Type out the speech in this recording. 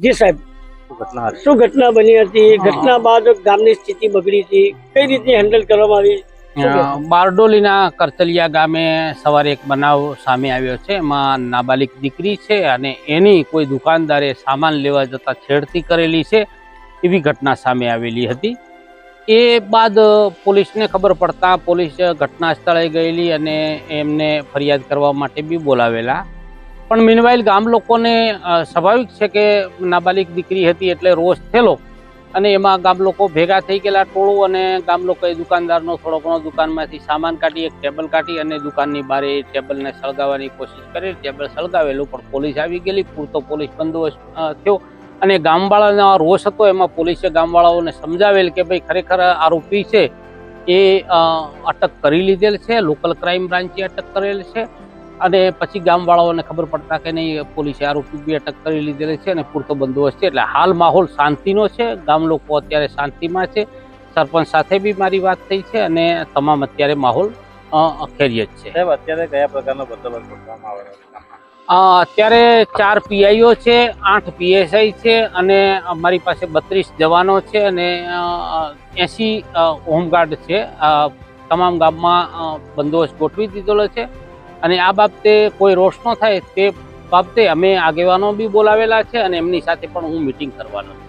જી સાહેબ, ઘટના હતી? શું ઘટના બની હતી? ઘટના બાદ ગામની સ્થિતિ બગડી હતી, કઈ રીતે હેન્ડલ કરવામાં આવી? શું કહેશો? બારડોલીના કરતલિયા ગામે સવારે એક બનાવ સામે આવ્યો છે. એમાં નાબાલિક દીકરી છે અને એની કોઈ દુકાનદારે સામાન લેવા જતા છેડતી કરેલી છે એવી ઘટના સામે આવેલી હતી. એ બાદ પોલીસને ખબર પડતા પોલીસ ઘટના સ્થળે ગયેલી અને એમને ફરિયાદ કરવા માટે બી બોલાવેલા. પણ મીનવાઇલ ગામ લોકોને સ્વાભાવિક છે કે નાબાલિક દીકરી હતી એટલે રોષ થયેલો અને એમાં ગામ લોકો ભેગા થઈ ગયેલા ટોળું, અને ગામ લોકોએ દુકાનદારનો થોડો ઘણો દુકાનમાંથી સામાન કાઢી એક ટેબલ કાઢી અને દુકાનની બારે એ ટેબલને સળગાવવાની કોશિશ કરી. ટેબલ સળગાવેલું પણ પોલીસ આવી ગયેલી. પૂરતો પોલીસ બંદોબસ્ત થયો અને ગામવાળાનો રોષ હતો એમાં પોલીસે ગામવાળાઓને સમજાવેલ કે ભાઈ ખરેખર આરોપી છે એ અટક કરી લીધેલ છે, લોકલ ક્રાઇમ બ્રાન્ચે અટક કરેલ છે. અને પછી ગામવાળાઓને ખબર પડતા કે નહીં પોલીસે આરોપી બી અટક કરી લીધેલી છે અને પૂરતો બંદોબસ્ત છે. એટલે હાલ માહોલ શાંતિનો છે. ગામ લોકો અત્યારે શાંતિમાં છે. સરપંચ સાથે બી મારી વાત થઈ છે અને તમામ અત્યારે માહોલ ખેરિયત છે. સાહેબ, અત્યારે કયા પ્રકારનો બંદોબસ્ત કરવામાં આવેલો છે? અત્યારે 4 પીઆઈઓ છે, 8 પીએસઆઈ છે અને અમારી પાસે 32 જવાનો છે અને 80 હોમગાર્ડ છે. તમામ ગામમાં બંદોબસ્ત ગોઠવી દીધેલો છે અને આ બાબતે કોઈ રોષ ન થાય તે બાબતે અમે આગેવાનો બી બોલાવેલા છે અને એમની સાથે પણ હું મીટિંગ કરવાનો છું.